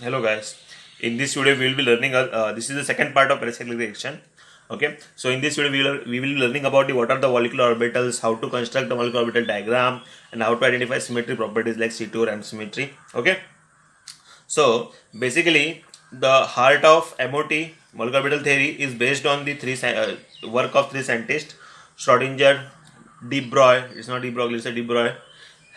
Hello guys. In this video we will be learning this is the second part of pericyclic reaction. Okay. So in this video we will be learning about what are the molecular orbitals, how to construct the molecular orbital diagram, and how to identify symmetry properties like C2 or M symmetry. Okay. So basically the heart of MOT molecular orbital theory is based on the work of three scientists: Schrodinger, De Broglie. It's not De Broglie, it's a De Broglie,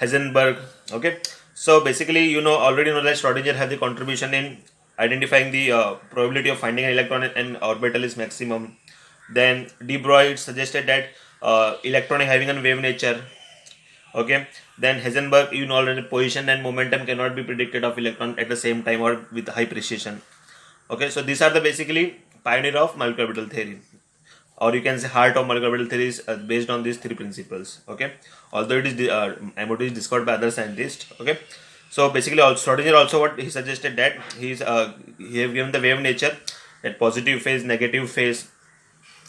Heisenberg. Okay. So basically, already know that Schrodinger has the contribution in identifying the probability of finding an electron and orbital is maximum. Then De Broglie suggested that electron having a wave nature. Okay. Then Heisenberg, already position and momentum cannot be predicted of electron at the same time or with high precision. Okay. So these are the basically pioneer of molecular orbital theory, or you can say heart of molecular orbital theory is based on these three principles. Okay. Although it is MOT is discovered by other scientists. Okay. So basically, also Schrodinger also what he suggested that he have given the wave nature, that positive phase, negative phase.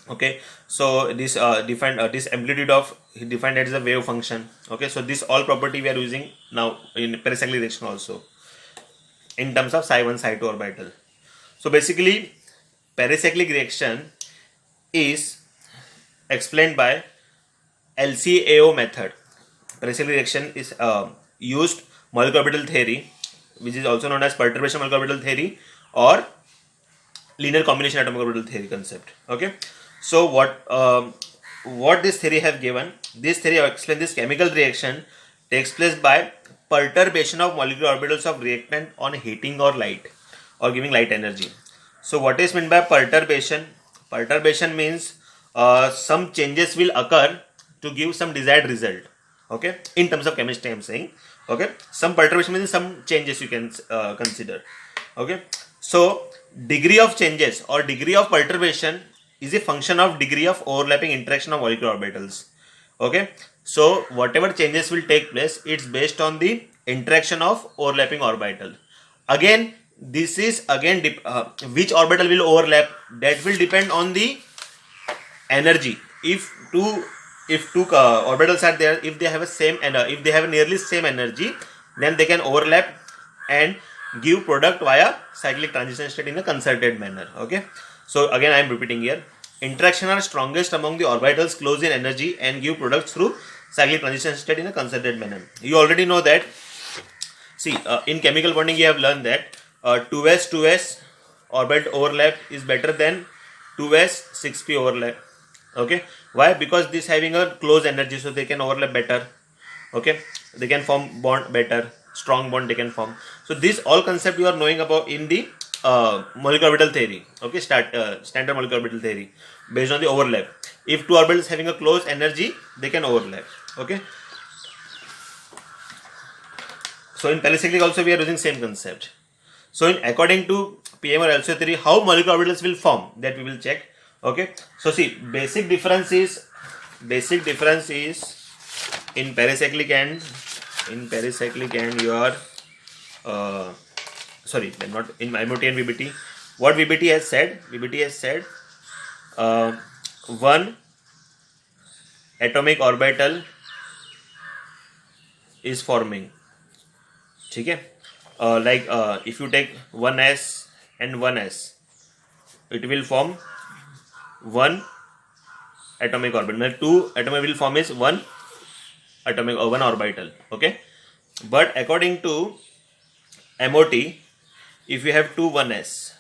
Okay. So this defined this amplitude of he defined as a wave function. Okay. So this all property we are using now in pericyclic reaction also in terms of psi 1 psi 2 orbital. So basically, pericyclic reaction is explained by LCAO method. Pericyclic reaction is used molecular orbital theory, which is also known as perturbation molecular orbital theory or linear combination atomic orbital theory concept. Okay. So what this theory have given? This theory explains this chemical reaction takes place by perturbation of molecular orbitals of reactant on heating or light or giving light energy. So what is meant by perturbation? Perturbation means some changes will occur to give some desired result. Okay, in terms of chemistry I'm saying. Okay, some perturbation means some changes you can consider. Okay, so degree of changes or degree of perturbation is a function of degree of overlapping interaction of molecular orbitals. Okay, so whatever changes will take place, it's based on the interaction of overlapping orbital. Again, this is again which orbital will overlap, that will depend on the energy. If two orbitals are there, if they have a same and if they have a nearly same energy, then they can overlap and give product via cyclic transition state in a concerted manner. Okay, so again I am repeating here, interaction are strongest among the orbitals close in energy and give products through cyclic transition state in a concerted manner. You already know that. See, in chemical bonding you have learned that 2s orbit overlap is better than 2s 6p overlap. Okay, why? Because this having a close energy, so they can overlap better. Okay, they can form bond better, strong bond they can form. So this all concept you are knowing about in the molecular orbital theory. Okay, standard molecular orbital theory based on the overlap. If two orbitals having a close energy, they can overlap. Okay, so in pericyclic also we are using same concept. So in according to PM or LCO theory, how molecular orbitals will form, that we will check. Okay, so see, basic difference is in pericyclic and your sorry, not in MOT and VBT. What VBT has said? VBT has said one atomic orbital is forming. Okay, like if you take 1s and 1s, it will form one atomic orbital. Two atomic will form is one atomic or one orbital. Okay, but according to MOT, if you have two 1s,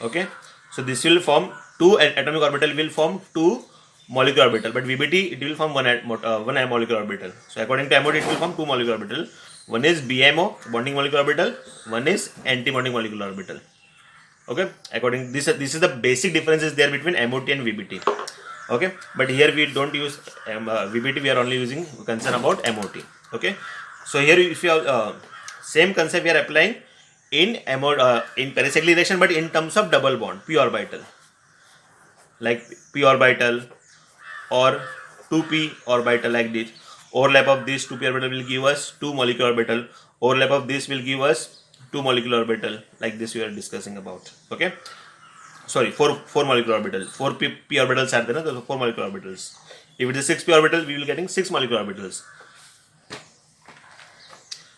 okay, so this will form two atomic orbital will form two molecular orbital, but VBT it will form one molecular orbital. So according to MOT, it will form two molecular orbital. One is BMO, bonding molecular orbital. One is anti-bonding molecular orbital. Okay, according this is the basic differences there between MOT and VBT. Okay, but here we don't use VBT, we are only using concern about MOT. Okay, so here if you have same concept we are applying in in pericyclic reaction, but in terms of double bond, p orbital, like p orbital or 2p orbital, like this. Overlap of this 2p orbital will give us two molecular orbital. Overlap of this will give us two molecular orbital, like this we are discussing about. Okay, sorry, four molecular orbitals. Four p orbitals are there, those are four molecular orbitals. If it is 6p orbital, we will getting six molecular orbitals.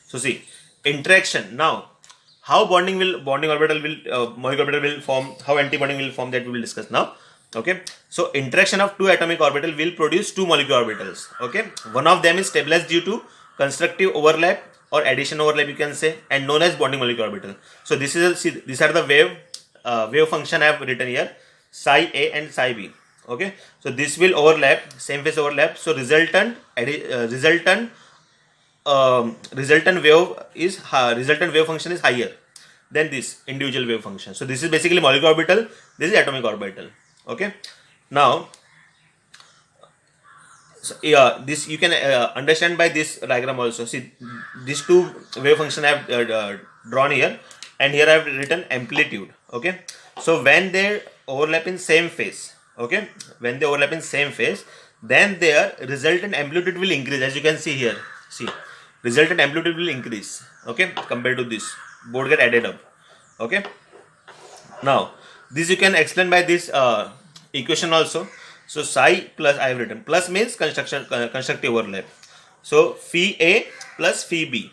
So see, interaction now. how bonding orbital will molecular orbital will form, how anti-bonding will form, that we will discuss now. Okay, so interaction of two atomic orbital will produce two molecular orbitals. Okay, one of them is stabilized due to constructive overlap or addition overlap, you can say, and known as bonding molecular orbital. So this is these are the wave function I have written here, psi A and psi B. Okay, so this will overlap, same phase overlap. So resultant wave function is higher than this individual wave function. So this is basically molecular orbital, this is atomic orbital. Okay, now so, this you can understand by this diagram also. See, these two wave function I have drawn here, and here I have written amplitude. Okay, so when they overlap in same phase, okay, when they overlap in same phase, then their resultant amplitude will increase, as you can see here. See, resultant amplitude will increase, okay, compared to this. Both get added up. Okay, now this you can explain by this equation also. So psi plus, I have written plus means constructive overlap. So phi A plus phi B.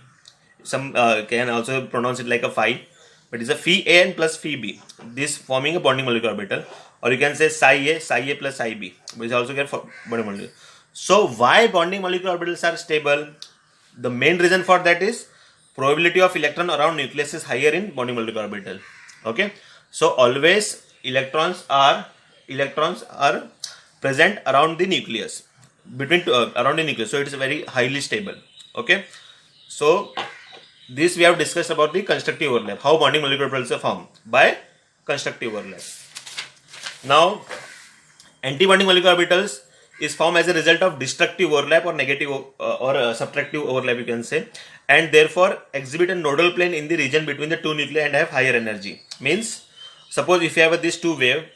Some can also pronounce it like a phi, but it's a phi A and plus phi B. This forming a bonding molecular orbital, or you can say psi A plus psi B, which also get bonding molecular. So why bonding molecular orbitals are stable? The main reason for that is probability of electron around nucleus is higher in bonding molecular orbital. Okay, so always electrons are present around the nucleus, around the nucleus, so it is very highly stable. Okay, so this we have discussed about the constructive overlap, how bonding molecular orbitals are formed by constructive overlap. Now anti-bonding molecular orbitals is formed as a result of destructive overlap or negative or subtractive overlap, you can say, and therefore exhibit a nodal plane in the region between the two nuclei and have higher energy. Means, suppose if you have these two waves,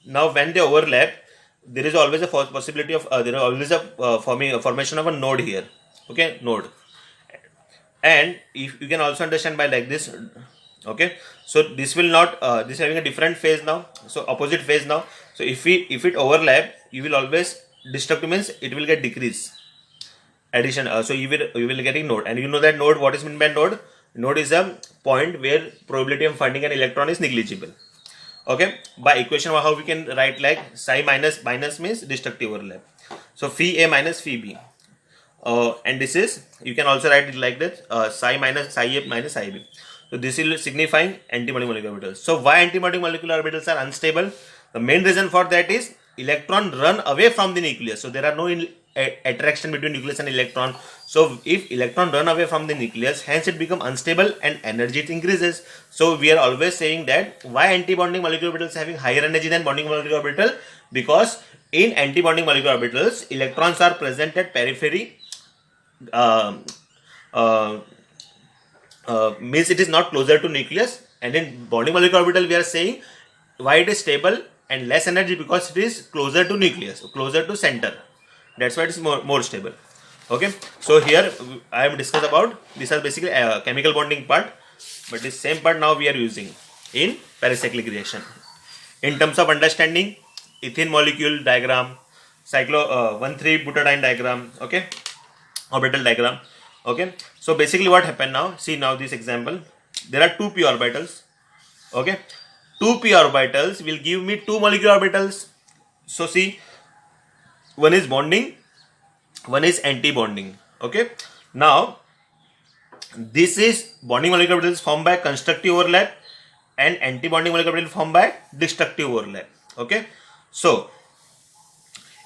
now when they overlap, there is always a possibility of there is always a formation of a node here. Okay, node, and if you can also understand by like this. Okay, so this will not this having a different phase now, so opposite phase now. So if it overlap, you will always destructive means it will get decrease, addition. So you will getting node, and you know that node, what is meant by node? Node is a point where probability of finding an electron is negligible. Okay, by equation how we can write like psi minus means destructive overlap. So phi A minus phi B, and this is, you can also write it like that, psi minus psi A minus psi B. So this will signifying antibonding molecular orbitals. So why antibonding molecular orbitals are unstable? The main reason for that is electron run away from the nucleus. So there are no attraction between nucleus and electron. So if electron run away from the nucleus, hence it become unstable and energy it increases. So we are always saying that why antibonding molecular orbitals having higher energy than bonding molecular orbital? Because in antibonding molecular orbitals, electrons are present at periphery. Means it is not closer to nucleus, and in bonding molecular orbital we are saying why it is stable and less energy, because it is closer to nucleus, closer to center. That's why it is more stable. Okay, so here I am discussing about, these are basically chemical bonding part, but this same part now we are using in pericyclic reaction. In terms of understanding, ethene molecule diagram, 1,3-butadiene diagram, okay, orbital diagram. Okay, so basically what happened now, see now this example, there are two p orbitals. Okay, two p orbitals will give me two molecular orbitals. So see, one is bonding, one is anti-bonding. Okay, now this is bonding molecular orbitals formed by constructive overlap, and anti-bonding molecular orbital formed by destructive overlap. Okay, so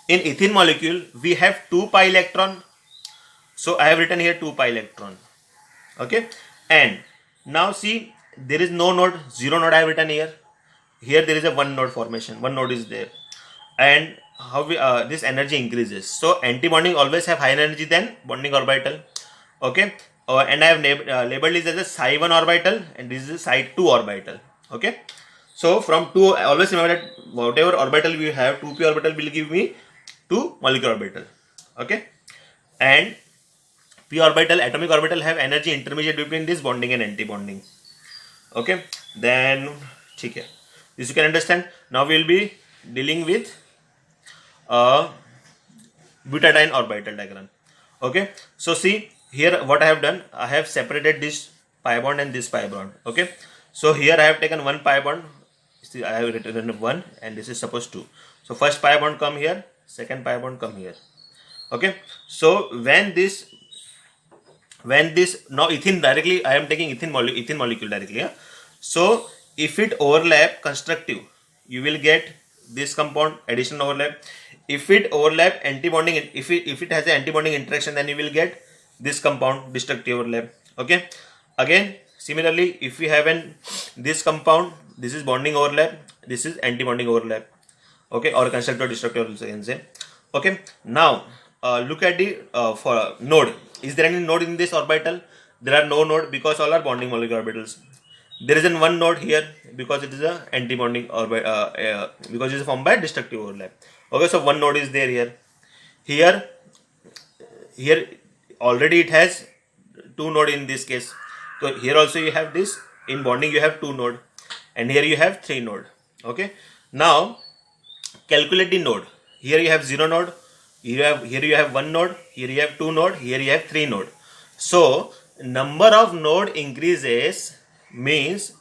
in ethene molecule we have 2 pi electron. So I have written here 2 pi electron. Okay, and now see, there is no node, 0 node I have written here. Here there is a 1 node formation, 1 node is there, and how we this energy increases. So anti-bonding always have higher energy than bonding orbital. Okay, and I have labeled this as a psi 1 orbital, and this is a psi 2 orbital. Okay, so from 2, always remember that whatever orbital we have, 2p orbital will give me 2 molecular orbital. Okay, and p orbital, atomic orbital, have energy intermediate between this bonding and anti-bonding. Okay, then okay, this you can understand. Now we will be dealing with butadiene orbital diagram. Okay, so see here what I have done, I have separated this pi bond and this pi bond. Okay, so here I have taken one pi bond. See, I have written 1 and this is supposed 2. So first pi bond come here, second pi bond come here. Okay, so when this now ethene directly, I am taking ethene molecule directly. Yeah? So if it overlap constructive, you will get this compound addition overlap. If it overlap anti-bonding, if it has an anti-bonding interaction, then you will get this compound destructive overlap. Okay, again similarly, if we have this compound, this is bonding overlap, this is anti-bonding overlap. Okay, or constructive destructive also you can say. Okay, now look at the for node. Is there any node in this orbital? There are no node because all are bonding molecular orbitals. There isn't one node here because it is a anti-bonding orbit because it is formed by destructive overlap. Okay, so one node is there here. Here already it has two node in this case. So here also you have this, in bonding you have two node, and here you have three node. Okay, now calculate the node. Here you have 0 node, here you have 1 node, here you have 2 node, here you have 3 node. So number of node increases means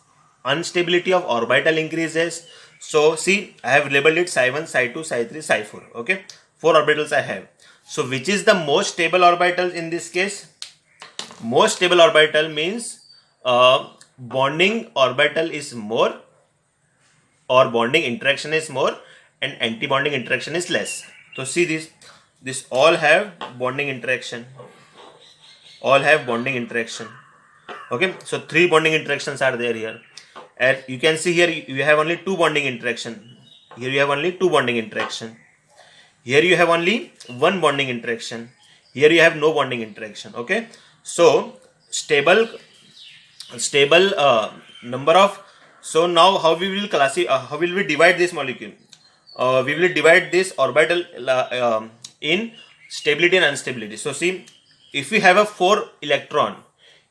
instability of orbital increases. So see, I have labeled it psi 1, psi 2, psi 3, psi 4. Okay, 4 orbitals I have. So which is the most stable orbital in this case? Most stable orbital means bonding orbital is more, or bonding interaction is more, and anti-bonding interaction is less. So see this all have bonding interaction. All have bonding interaction. Okay, so 3 bonding interactions are there here. And you can see here you have only 2 bonding interaction. Here you have only 2 bonding interaction. Here you have only 1 bonding interaction. Here you have no bonding interaction. Okay, so stable number of. So now how we will classify? How will we divide this molecule? We will divide this orbital in stability and instability. So see, if you have a 4 electron,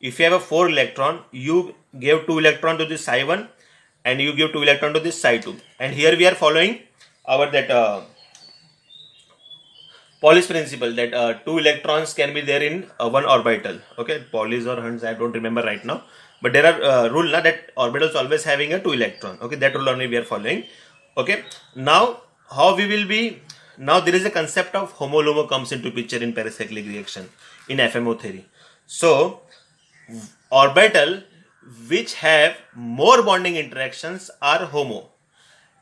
you give 2 electron to this psi 1 and you give 2 electron to this psi 2. And here we are following our Pauli's principle that 2 electrons can be there in one orbital. Okay, Pauli's or Hund's, I don't remember right now. But there are rule that orbitals always having a 2 electron. Okay, that rule only we are following. Okay, now how we will be, now there is a concept of homo-LUMO comes into picture in pericyclic reaction in FMO theory. So orbital which have more bonding interactions are homo,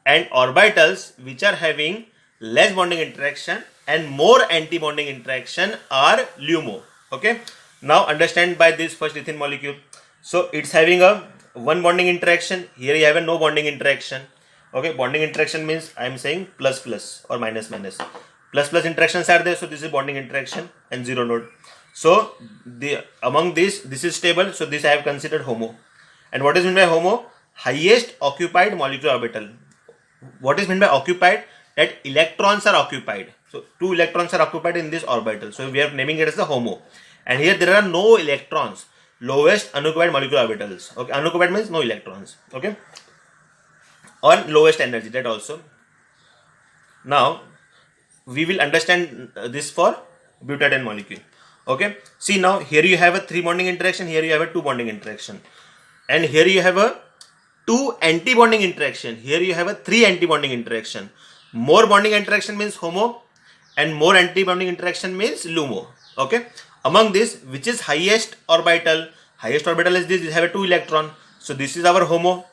and orbitals which are having less bonding interaction and more anti-bonding interaction are LUMO. Okay, now understand by this first ethene molecule. So it's having a one bonding interaction. Here you have a no bonding interaction. Okay, bonding interaction means I am saying plus plus or minus minus. Plus plus interactions are there, so this is bonding interaction and 0 node. So among this is stable. So this I have considered homo. And what is meant by homo? Highest occupied molecular orbital. What is meant by occupied? That electrons are occupied. So 2 electrons are occupied in this orbital. So we are naming it as the homo. And here there are no electrons. Lowest unoccupied molecular orbitals. Okay, unoccupied means no electrons. Okay, or lowest energy, that also. Now we will understand this for butadiene molecule. Okay, see, now here you have a 3 bonding interaction, here you have a 2 bonding interaction, and here you have a 2 anti-bonding interaction, here you have a 3 anti-bonding interaction. More bonding interaction means homo and more anti-bonding interaction means LUMO. Okay, among this, which is highest orbital? Highest orbital is this. We have a 2 electron. So this is our homo,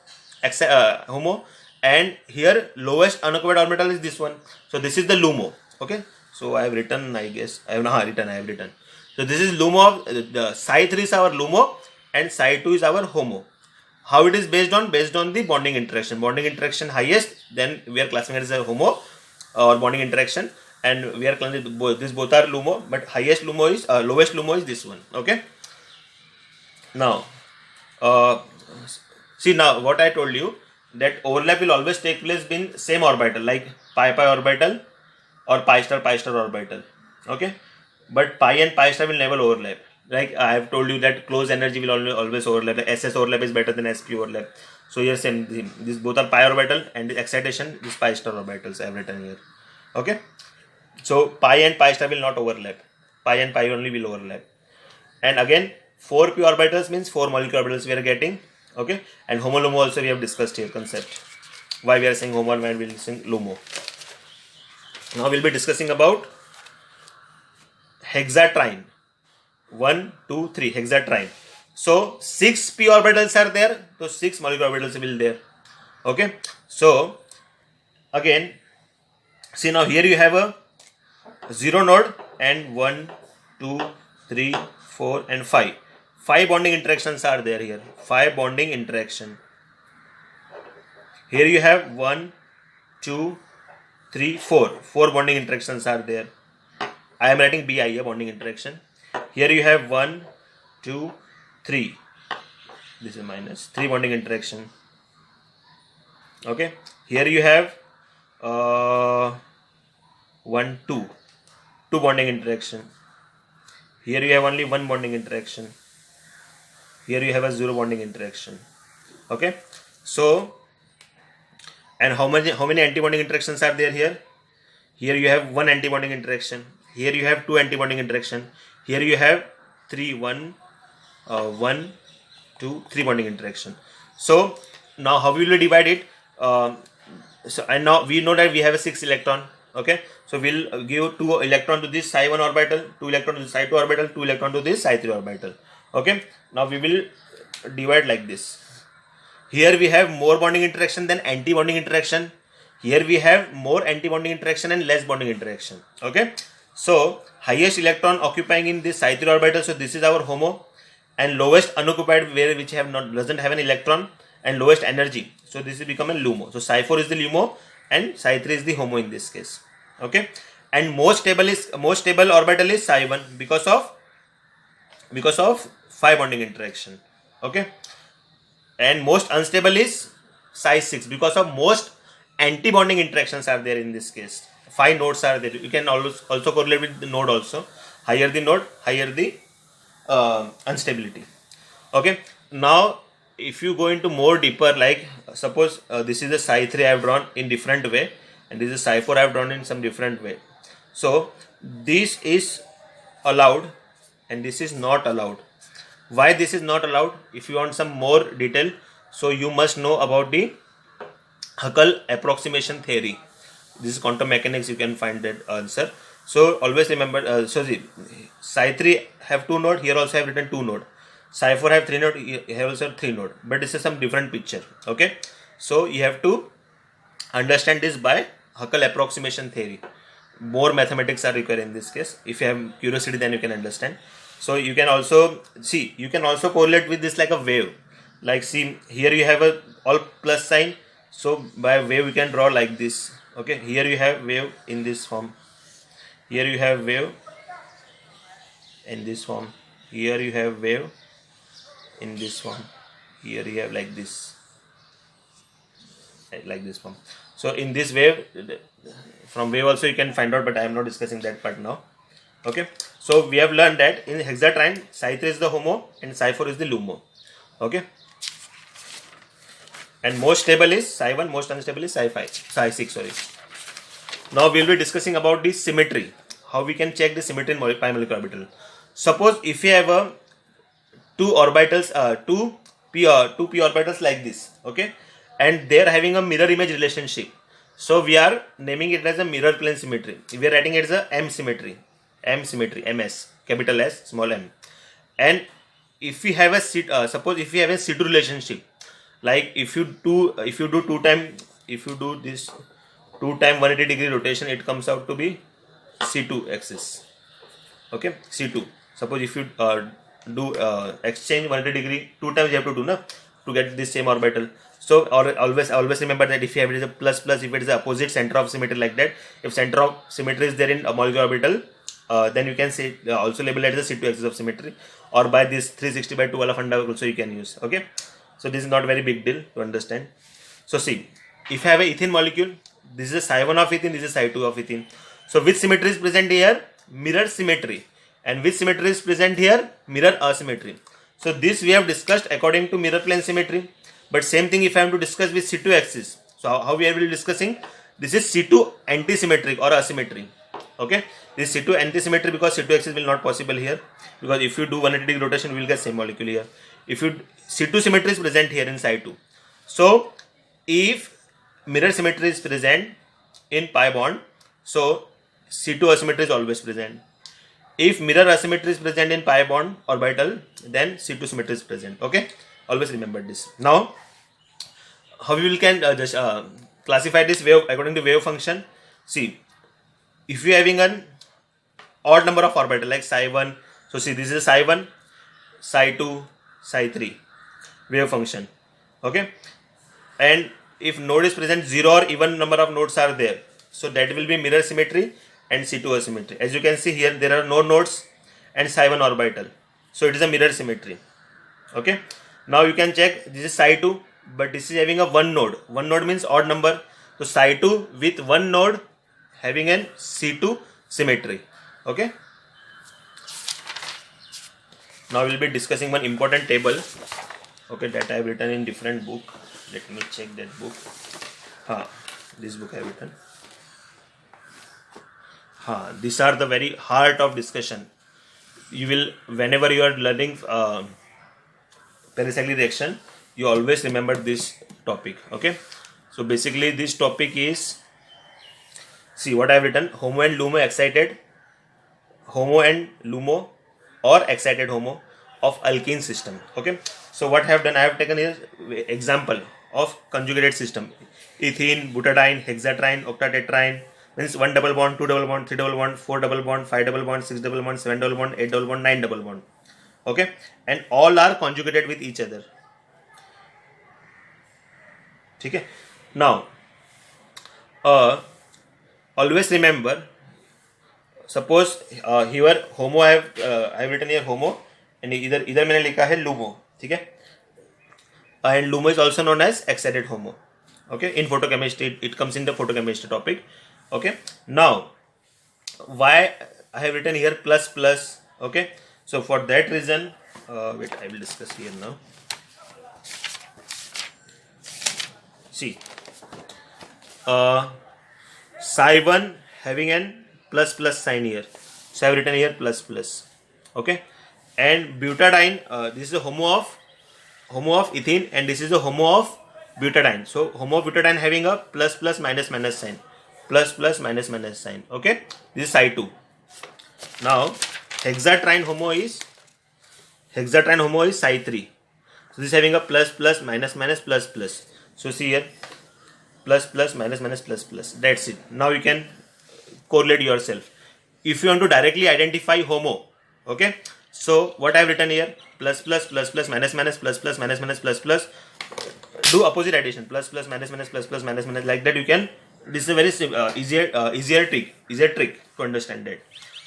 and here lowest unoccupied orbital is this one. So this is the LUMO. Okay, so I have written. I guess I have written. So this is LUMO. The psi 3 is our LUMO and psi 2 is our homo. How it is based on? Based on the bonding interaction. Bonding interaction highest, then we are classifying it as a homo or bonding interaction. And we are classifying both are LUMO, but highest LUMO is lowest LUMO is this one. Okay. Now, see, now what I told you, that overlap will always take place in same orbital, like pi orbital or pi star orbital. Okay, but pi and pi star will never overlap. Like I have told you that close energy will always overlap. The SS overlap is better than SP overlap. So here same thing. These both are pi orbital, and the excitation is pi star orbitals I have written here. Okay. So pi and pi star will not overlap. Pi and pi only will overlap. And again, 4 p orbitals means 4 molecular orbitals we are getting. Okay, and HOMO-LUMO also we have discussed here concept. Why we are saying HOMO and why we are saying LUMO. Now we'll be discussing about hexatriene. 1, 2, 3 hexatriene. So 6 p orbitals are there, so 6 molecular orbitals will there. Okay, so again, see now here you have a 0 node and 1, 2, 3, 4 and 5. 5 bonding interactions are there here. 5 bonding interaction. Here you have 1, 2, 3, 4. 4 bonding interactions are there. I am writing BI, bonding interaction. Here you have 1, 2, 3. This is minus 3 bonding interaction. Okay. Here you have 1, 2. 2 bonding interaction. Here you have only 1 bonding interaction. Here you have a 0 bonding interaction. Okay. So, and how many antibonding interactions are there here? Here you have 1 antibonding interaction. Here you have 2 antibonding interaction. Here you have 3, 1, 1, 2, 3 bonding interaction. So now how will we divide it? And now we know that we have a 6 electron. Okay, so we'll give 2 electron to this psi 1 orbital, 2 electron to this psi 2 orbital, 2 electron to this psi 3 orbital. Okay, now we will divide like this. Here we have more bonding interaction than anti-bonding interaction. Here we have more anti-bonding interaction and less bonding interaction. Okay, so highest electron occupying in this psi 3 orbital, so this is our HOMO, and lowest unoccupied where which have not doesn't have an electron and lowest energy, so this will become a LUMO. So psi 4 is the LUMO and psi 3 is the HOMO in this case. Okay, and most stable orbital is psi 1 because of 5 bonding interaction. Okay, and most unstable is psi 6 because of most anti-bonding interactions are there in this case. 5 nodes are there. You can also correlate with the node also. Higher the node, higher the instability. Okay, now if you go into more deeper, like suppose this is a psi 3 I have drawn in different way, and this is psi 4 I have drawn in some different way. So this is allowed and this is not allowed. Why this is not allowed? If you want some more detail, so you must know about the Huckel approximation theory. This is quantum mechanics, you can find that answer. So always remember, so see, psi 3 have 2 node, here also I have written 2 node. Psi 4 have 3 node, here also 3 node, but this is some different picture. Okay, so you have to understand this by Huckel approximation theory. More mathematics are required in this case. If you have curiosity, then you can understand. So you can also see, you can also correlate with this like a wave. Like see, here you have a all plus sign, so by wave we can draw like this. Okay, here you have wave in this form, here you have wave in this form, here you have wave in this form, here you have like this form. So in this wave, from wave also you can find out, but I am not discussing that part now. Okay, so we have learned that in hexatriene psi 3 is the HOMO and psi 4 is the LUMO. Okay, and most stable is psi 1, most unstable is psi 6. Sorry. Now we will be discussing about the symmetry. How we can check the symmetry in pi molecular orbital. Suppose if you have a 2 orbitals, 2 p orbitals like this. Okay, and they are having a mirror image relationship. So we are naming it as a mirror plane symmetry. We are writing it as a M symmetry, MS, capital S, small m. And if we have a suppose if we have a C2 relationship, like if you do this 2 times 180 degree rotation, it comes out to be C2 axis. Okay, C2. Suppose if you do exchange 180 degree 2 times, you have to do to get this same orbital. So always remember that if you have it is a plus, if it is the opposite center of symmetry, like that, if center of symmetry is there in a molecular orbital, then you can say also label it as the C2 axis of symmetry, or by this 360/2 funda also you can use. Okay, so this is not very big deal to understand. So see, if I have a ethene molecule, this is a psi 1 of ethene, this is psi 2 of ethene. So which symmetry is present here? Mirror symmetry. And which symmetry is present here? Mirror asymmetry. So this we have discussed according to mirror plane symmetry. But same thing if I am to discuss with C2 axis. So how we are discussing? This is C2 anti-symmetric or asymmetry. Okay, this C2 anti-symmetry because C2 axis will not possible here, because if you do 180 degree rotation we will get same molecule here. If you C2 symmetry is present here in Psi2. So if mirror symmetry is present in pi bond, so C2 asymmetry is always present. If mirror asymmetry is present in pi bond orbital, then C2 symmetry is present. Okay, always remember this. Now how we can just classify this wave according to wave function. See, if you are having an odd number of orbital like psi1, so see this is psi1, psi2, psi3 wave function. Okay, and if node is present 0 or even number of nodes are there, so that will be mirror symmetry and C2 asymmetry. As you can see here, there are no nodes and psi1 orbital, so it is a mirror symmetry. Okay, now you can check, this is psi2, but this is having a one node. One node means odd number, so psi2 with one node having an C2 symmetry. Okay, now we will be discussing one important table, okay, that I have written in different book. Let me check that book. This book I have written. These are the very heart of discussion. You will, whenever you are learning pericyclic reaction, you always remember this topic. Okay, so basically this topic is, see what I have written: HOMO and LUMO excited, HOMO and LUMO or excited HOMO of alkene system. Okay, so what I have done, I have taken here example of conjugated system: ethene, butadiene, hexatriene, octatetraene, means 1 double bond, 2 double bond, 3 double bond, 4 double bond, 5 double bond, 6 double bond, 7 double bond, 8 double bond, 9 double bond. Okay, and all are conjugated with each other. Okay, now always remember, suppose here HOMO I have written here HOMO, and इधर मैंने लिखा है LUMO. ठीक है, and LUMO is also known as excited HOMO. Okay, in photochemistry it comes in the photochemistry topic. Okay, now why I have written here plus plus? Okay, so for that reason, wait, I will discuss here now. See, psi1 having an plus plus sign here, so I have written here plus plus. Okay, and butadiene, this is a HOMO of ethene, and this is a HOMO of butadiene. So HOMO of butadiene having a plus plus minus minus sign, plus plus minus minus sign. Okay, this is psi2. Now hexatriene HOMO is psi3. So this is having a plus plus minus minus plus plus. So see here, plus plus minus minus plus plus. That's it. Now you can correlate yourself. If you want to directly identify HOMO, okay, so what I have written here, plus plus plus plus minus minus plus plus minus minus plus plus, do opposite addition, plus plus minus minus plus plus minus minus, like that you can. This is a very easier trick to understand that.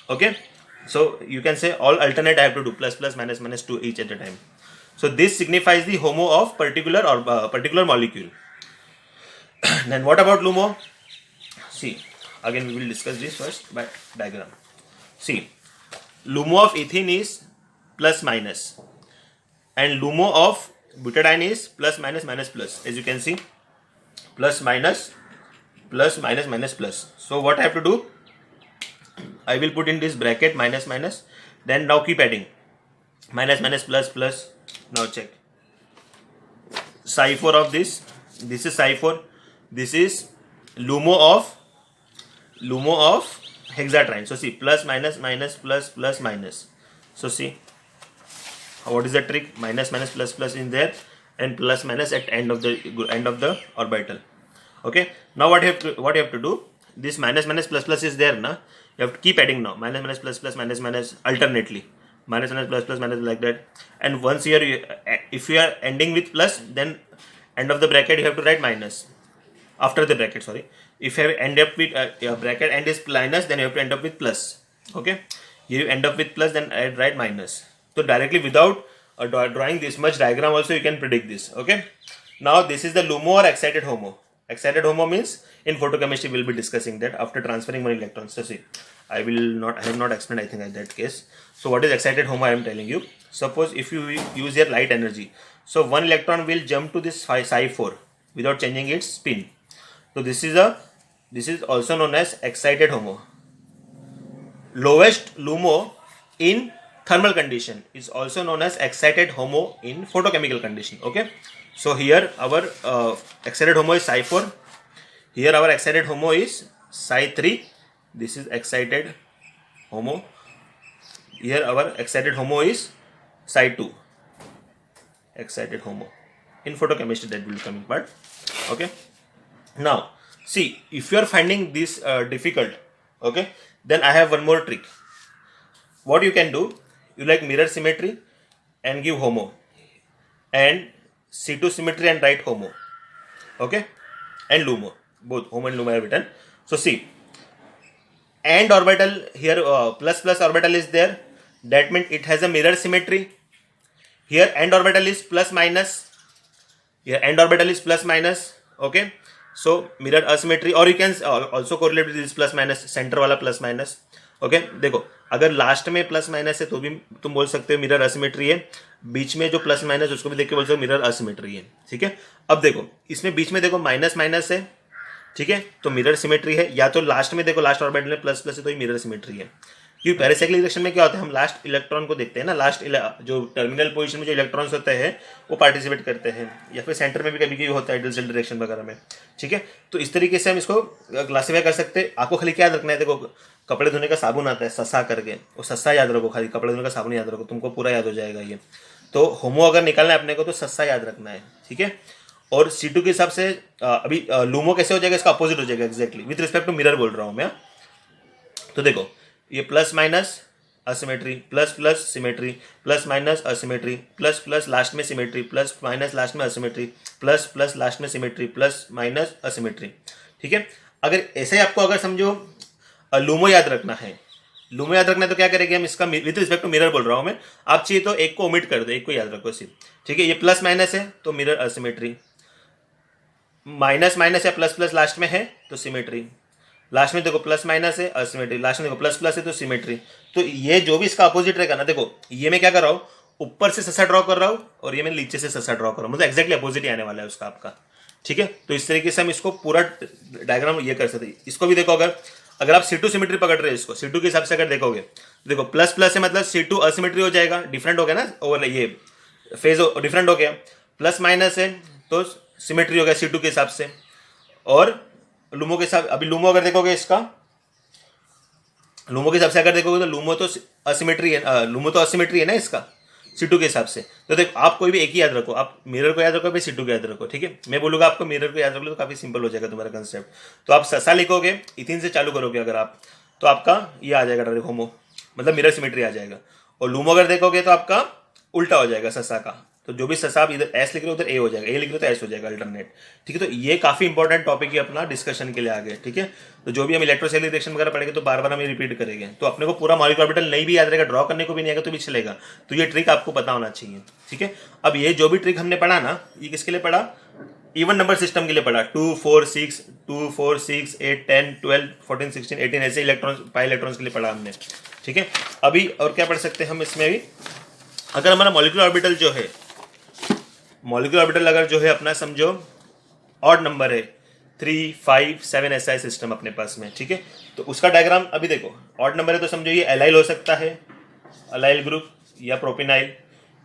Okay, so you can say all alternate I have to do plus plus minus minus to each at a time. So this signifies the HOMO of particular or particular molecule. Then what about LUMO? See, again we will discuss this first by diagram. See, LUMO of ethene is plus minus, and LUMO of butadiene is plus minus minus plus. As you can see, plus minus plus minus minus plus. So what I have to do, I will put in this bracket minus minus, then now keep adding minus minus plus plus. Now check, psi4 of this is psi4, this is LUMO of hexatriene. So see, plus minus minus plus plus minus. So see, what is the trick? Minus minus plus plus in there, and plus minus at end of the orbital. Okay, now what you have to do, this minus minus plus plus is there now, you have to keep adding now, minus minus plus plus minus minus alternately, minus minus plus plus minus, like that. And once here, if you are ending with plus, then end of the bracket you have to write minus. After the bracket, sorry, if you have end up with your bracket end is minus, then you have to end up with plus. Okay, here you end up with plus, then I write minus. So directly without drawing this much diagram also you can predict this. Okay, now this is the LUMO or excited HOMO. Excited HOMO means, in photochemistry we will be discussing that after transferring one electron. So see, I have not explained, I think, in that case. So what is excited HOMO? I am telling you. Suppose if you use your light energy, so one electron will jump to this psi4 without changing its spin. So this is also known as excited HOMO. lowest LUMO in thermal condition is also known as excited HOMO in photochemical condition. Okay, so here our excited HOMO is psi4. Here our excited HOMO is psi3. This is excited HOMO. Here our excited HOMO is psi2. Excited HOMO in photochemistry, that will be coming part. Okay, now see, if you are finding this difficult, okay, then I have one more trick. What you can do, you like mirror symmetry and give HOMO, and C2 symmetry and write HOMO. Okay, and LUMO, both HOMO and LUMO are written. So see, and orbital here, plus plus orbital is there, that means it has a mirror symmetry. Here end orbital is plus minus, here end orbital is plus minus. Okay, so mirror asymmetry, or you can also correlate with this plus minus, centre वाला plus minus. Okay, देखो अगर last में plus minus है तो भी तुम बोल सकते हो मिरर असिमेट्री है, बीच में जो प्लस माइनस उसको भी देख के बोल सकते हो मिरर असिमेट्री है. ठीक है, अब देखो इसमें बीच में देखो माइनस माइनस है, ठीक है, तो मिरर सिमेट्री है. या तो लास्ट में देखो, लास्ट ऑर्बिटल में प्लस प्लस है तो ये मिरर सिमेट्री है. क्योंकि पैरासाइक्लिक रिएक्शन में क्या होता है, हम लास्ट इलेक्ट्रॉन को देखते हैं ना, लास्ट जो टर्मिनल पोजीशन में जो इलेक्ट्रॉन्स होते हैं वो पार्टिसिपेट करते हैं, या फिर सेंटर में भी कभी कभी होता है आइडियल सेल रिएक्शन वगैरह में. ठीक है, तो इस तरीके से हम इसको क्लासीफाई कर सकते हैं. आपको खाली क्या याद रखना है, देखो कपड़े धोने का साबुन आता है ससा करके, वो सस्सा याद रखो, खाली कपड़े धोने का साबुन याद रखो, तुमको पूरा याद हो जाएगा ये. तो होमो अगर निकालना है अपने को तो सस्सा याद रखना है. ठीक है, और C2 के हिसाब से अभी लूमो कैसे हो जाएगा, इसका अपोजिट हो जाएगा exactly, with respect to mirror बोल रहा हूँ मैं. तो देखो ये plus minus asymmetry, plus plus symmetry, plus minus asymmetry, plus plus last में सिमेट्री, प्लस माइनस लास्ट में असिमेट्री, प्लस प्लस लास्ट में सिमेट्री, प्लस माइनस असिमेट्री. ठीक है, अगर ऐसे ही आपको अगर समझो लूमो याद रखना है, लूमो याद रखना है तो क्या करेंगे हम, इसका विद रिस्पेक्ट टू मिरर बोल रहा हूँ मैं, आप चाहिए तो एक को ओमिट कर दो, एक को याद रखो सिर्फ. ठीक है, ये प्लस माइनस है तो मिरर असिमेट्री, माइनस माइनस या प्लस प्लस लास्ट में है तो सिमेट्री, लास्ट में देखो प्लस माइनस है असिमेट्री, लास्ट में देखो प्लस प्लस है तो सिमेट्री. तो ये जो भी इसका अपोजिट रहेगा ना, देखो ये मैं क्या कर रहा हूँ, ऊपर से ससा ड्रॉ कर रहा हूँ और ये मैं नीचे से ससा ड्रॉ कर रहा हूँ, मतलब एक्जैक्टली अपोजिट ही आने वाला है उसका आपका. ठीक है, तो इस तरीके से हम इसको पूरा डायग्राम ये कर सकते हैं. इसको भी देखो, अगर आप C2 सिमेट्री पकड़ रहे हो, इसको C2 के हिसाब से अगर देखोगे, देखो प्लस प्लस है मतलब C2 असिमेट्री हो जाएगा, डिफरेंट हो गया ना, और ये फेज डिफरेंट हो गया. प्लस माइनस है तो सिमेट्री हो गया C2 के हिसाब से. और लूमो के हिसाब, अभी लूमो अगर देखोगे इसका, लूमो के हिसाब से अगर देखोगे तो लूमो तो असिमेट्री है, लूमो तो असिमेट्री है ना इसका C2 के हिसाब से. तो देखो आप कोई भी एक ही याद रखो, आप मिरर को याद रखो, फिर C2 को याद रखो. ठीक है, मैं बोलूंगा आपको मिरर को याद रख लो तो काफी सिंपल हो जाएगा तुम्हारा कंसेप्ट. तो आप ससा लिखोगे, इथिन से चालू करोगे अगर आप, तो आपका ये आ जाएगा डायरेक्ट होमो, मतलब मिरर सिमेट्री आ जाएगा. और लूमो अगर देखोगे तो आपका उल्टा हो जाएगा ससा का, तो जो भी ससा आप इधर एस लिख रहे हो उधर ए हो जाएगा, ए लिख रहे हो तो एस हो जाएगा अल्टरनेट. ठीक है, तो ये काफी इंपॉर्टेंट टॉपिक है अपना डिस्कशन के लिए आगे. ठीक है, तो जो भी हम इलेक्ट्रोसेलुलर रिएक्शन वगैरह पढ़ेंगे तो बार बार हम ये रिपीट करेंगे, तो अपने को पूरा मॉलिक्यूलर ऑर्बिटल नहीं भी याद रहेगा, ड्रॉ करने को भी नहीं आएगा तो भी चलेगा. तो ये ट्रिक आपको पता होना चाहिए. ठीक है, अब ये जो भी ट्रिक हमने पढ़ा ना, ये किसके लिए पढ़ा, इवन नंबर सिस्टम के लिए पढ़ा. 2 4 6 2 4 6 8 10 12 14 16 18 ऐसे इलेक्ट्रॉन पाई इलेक्ट्रॉन्स के लिए पढ़ा हमने. ठीक है, अभी और क्या पढ़ सकते हैं हम इसमें भी, अगर हमारा मॉलिक्यूलर ऑर्बिटल जो है, मॉलिक्यूलर ऑर्बिटल अगर जो है अपना समझो ऑड नंबर है 3 5 7 ऐसा है सिस्टम अपने पास में. ठीक है, तो उसका डायग्राम अभी देखो, ऑड नंबर है तो समझो ये एलाइल हो सकता है, अलाइल ग्रुप, या प्रोपिनाइल,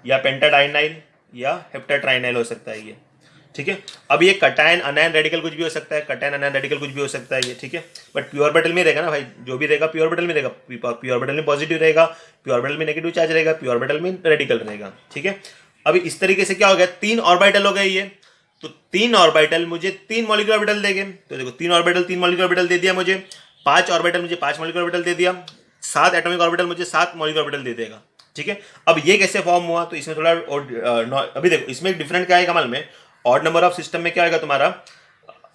या पेंटाडाइनाइल, या हेप्टाट्राइनाइल हो सकता है ये. ठीक है, अब ये कटायन अनायन रेडिकल कुछ भी हो सकता है, कटायन अनायन रेडिकल कुछ भी हो सकता है ये. ठीक है, बट प्योर ऑर्बिटल में रहेगा ना भाई, जो भी रहेगा प्योर ऑर्बिटल में रहेगा, प्योर ऑर्बिटल में पॉजिटिव रहेगा, प्योर ऑर्बिटल में नेगेटिव चार्ज रहेगा, प्योर ऑर्बिटल में रेडिकल रहेगा. ठीक है, अभी इस तरीके से क्या हो गया, 3 ऑर्बिटल हो गए ये, तो 3 ऑर्बिटल मुझे 3 मॉलिक्यूलर ऑर्बिटल देंगे. तो देखो 3 ऑर्बिटल 3 मॉलिक्यूलर ऑर्बिटल दे दिया मुझे, 5 ऑर्बिटल मुझे 5 मॉलिक्यूलर ऑर्बिटल दे दिया, 7 एटॉमिक ऑर्बिटल मुझे 7 मॉलिक्यूलर ऑर्बिटल दे देगा. ठीक है, अब ये कैसे फॉर्म हुआ, तो इसमें थोड़ा अभी देखो इसमें एक डिफरेंट क्या है कमाल में, ऑड नंबर ऑफ सिस्टम में क्या आएगा तुम्हारा,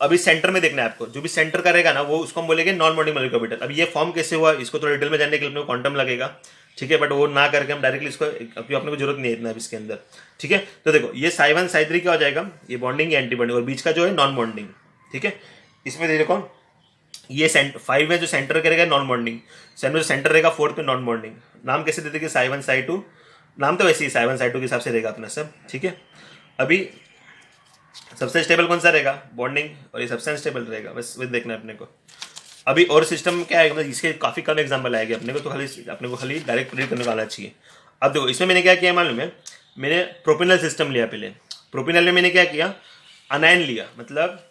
अभी सेंटर में देखना है आपको, जो भी सेंटर का रहेगा ना वो उसको हम बोलेंगे नॉन बॉन्डिंग मॉलिक्यूलर ऑर्बिटल. अब ये फॉर्म कैसे हुआ इसको थोड़ा डिटेल में जानने के लिए अपने को क्वांटम लगेगा. ठीक है, बट वो ना करके हम डायरेक्टली इसको अभी अपने को जरूरत नहीं है इतना इसके अंदर. ठीक है, तो देखो ये psi1 psi3 क्या हो जाएगा, ये बॉन्डिंग या एंटी बॉन्डिंग, और बीच का जो है नॉन बॉन्डिंग. ठीक है, इसमें देखो ये 5 में जो सेंटर करेगा नॉन बॉन्डिंग, 7 में जो सेंटर रहेगा 4 पे नॉन बॉन्डिंग. नाम कैसे देते हैं psi1 psi2, नाम तो वैसे ही psi1 psi2 के हिसाब से रहेगा अपना सब. ठीक है, अभी सबसे स्टेबल कौन सा रहेगा, बॉन्डिंग, और ये सबसे अनस्टेबल रहेगा, बस देखना है अपने को. अभी और सिस्टम क्या है, मतलब इसके काफ़ी कम एग्जाम्पल आएंगे अपने को, तो खाली डायरेक्ट प्रिडिक्ट करने को आना चाहिए। अब देखो इसमें मैंने क्या किया मालूम है, मैंने प्रोपिनल सिस्टम लिया पहले। प्रोपिनल में मैंने क्या किया, अनायन लिया, मतलब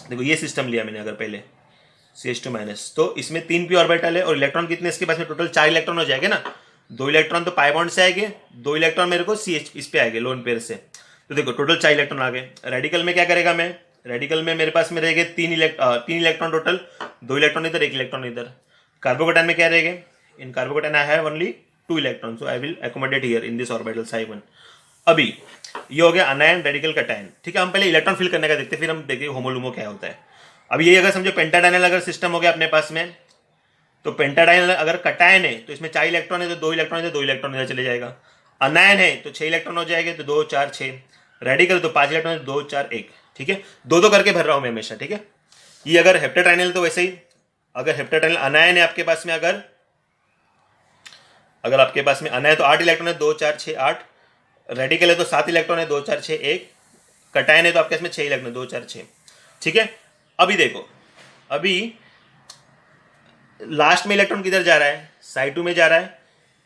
देखो ये सिस्टम लिया मैंने अगर पहले CH2 माइनस, तो इसमें 3 p ऑर्बिटल है और इलेक्ट्रॉन कितने इसके पास में, टोटल 4 इलेक्ट्रॉन हो जाएंगे ना। 2 इलेक्ट्रॉन तो पाई बॉन्ड से आएंगे, 2 इलेक्ट्रॉन मेरे को CH इस पे आएंगे लोन पेयर से। तो देखो टोटल 4 इलेक्ट्रॉन आ गए। रेडिकल में क्या करेगा मैं, रेडिकल में मेरे पास में रहेंगे 3 इलेक्ट्रॉन टोटल, 2 इलेक्ट्रॉन इधर, 1 इलेक्ट्रॉन इधर। कार्बोकेटाइन में क्या रहेंगे, in carbocation I have only 2 electron, so I will accommodate here in this orbital psi1। अभी ये हो गया अनायन रेडिकल कटायन, ठीक है। हम पहले इलेक्ट्रॉन फिल करने का देखते हैं, फिर हम देखिए होमोलुमो क्या होता है। अब ये अगर समझो पेंटाडाइनल अगर सिस्टम हो गया अपने पास में, तो पेंटाडाइनल अगर कटायन है तो इसमें 4 इलेक्ट्रॉन है, तो 2 इलेक्ट्रॉन है, तो 2 इलेक्ट्रॉन इधर चले जाएगा। अनायन है तो 6 इलेक्ट्रॉन हो जाएंगे, तो 2 4 6। रेडिकल तो 5 इलेक्ट्रॉन, 2 4 1, ठीक है। दो करके भर रहा हूं मैं हमेशा, ठीक है। ये अगर हेप्टाडाइनल तो वैसे ही, अगर हेप्टाडाइनल अनायन है आपके पास में, अगर आपके पास में अनायन तो 8 इलेक्ट्रॉन है, 2 4 6 8। रेडिकल है तो 7 इलेक्ट्रॉन है, 2 4 6 1। कटायन है तो आपके पास में 6 इलेक्ट्रॉन, 2 4 6, ठीक है। अभी देखो, अभी लास्ट में इलेक्ट्रॉन किधर जा रहा है, psi2 में जा रहा है,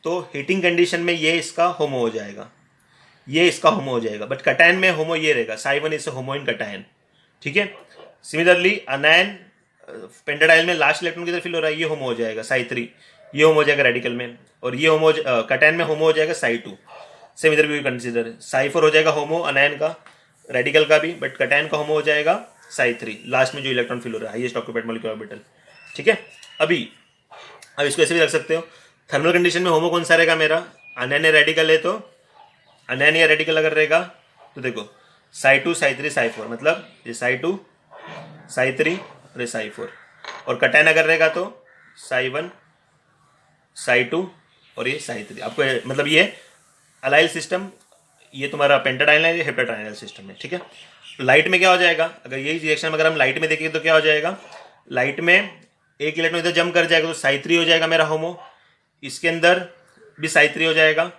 तो हीटिंग कंडीशन में ये इसका होमो हो जाएगा, ये इसका होमो हो जाएगा। बट कटायन में होमो ये रहेगा, psi1 is homo in cation, ठीक है। सिमिलरली अनायन पेंटाडाइल में लास्ट इलेक्ट्रॉन किधर फिल हो रहा है, ये होमो हो जाएगा psi3, ये होमो हो जाएगा रेडिकल में, और ये होमो कटायन में होमो हो जाएगा psi2। सेम इधर भी कंसिडर psi4 हो जाएगा होमो अनायन का, रेडिकल का भी, बट कटायन का होमो हो जाएगा psi3, लास्ट में जो इलेक्ट्रॉन फिल हो रहा है, हाईएस्ट ऑक्यूपाइड मॉलिक्यूलर ऑर्बिटल, ठीक है। अब इसको ऐसे भी रख सकते हो, थर्मल कंडीशन में होमो कौन सा रहेगा मेरा, अनायन रेडिकल है, तो अनायन या रेडिकल अगर रहेगा तो देखो psi2 psi3 psi4, मतलब ये psi2 psi3 और ये psi4। और कटायन अगर रहेगा तो psi1 psi2 और ये psi3। आपको मतलब ये अलाइल सिस्टम, ये तुम्हारा पेंटाडाइनल है, ये हेप्टाडाइनल सिस्टम है, ठीक है। लाइट में क्या हो जाएगा, अगर यही रिएक्शन अगर हम लाइट में देखेंगे तो क्या हो जाएगा, लाइट में एक इलेक्ट्रॉन इधर जम कर जाएगा तो psi3 हो जाएगा मेरा होमो, इसके अंदर भी psi3 हो जाएगा,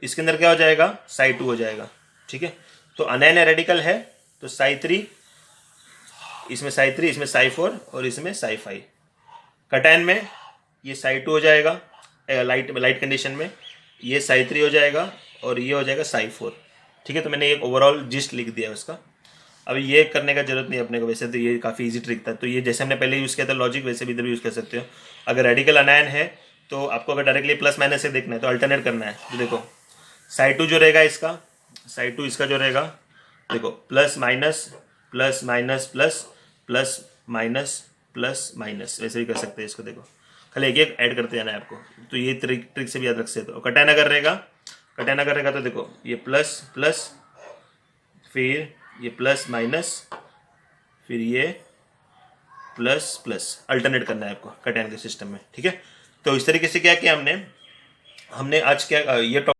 इसके अंदर क्या हो जाएगा psi2 हो जाएगा, ठीक है। तो अनायन रेडिकल है तो psi3, इसमें psi3, इसमें psi4 और इसमें psi5। कटायन में ये psi2 हो जाएगा, लाइट कंडीशन में ये psi3 हो जाएगा और ये हो जाएगा psi4, ठीक है। तो मैंने एक ओवरऑल जिस्ट लिख दिया उसका। अब ये करने का जरूरत नहीं अपने को, वैसे तो ये काफ़ी इजी ट्रिक था। तो ये जैसे हमने पहले यूज़ किया था लॉजिक, वैसे भी इधर भी यूज़ कर सकते हो। अगर रेडिकल अनायन है तो आपको अगर डायरेक्टली प्लस माइनस से देखना है तो अल्टरनेट करना है। तो देखो psi2 जो रहेगा इसका, psi2 इसका जो रहेगा, देखो plus minus plus minus plus plus minus plus minus, वैसे भी कर सकते हैं इसको। देखो खाली एक एक ऐड करते जाना है आपको, तो ये ट्रिक से भी याद रख सकते हो। कटायन अगर रहेगा तो देखो ये प्लस प्लस, फिर ये प्लस माइनस, फिर ये प्लस प्लस, अल्टरनेट करना है आपको कटायन के सिस्टम में, ठीक है। तो इस तरीके से क्या किया हमने आज क्या ये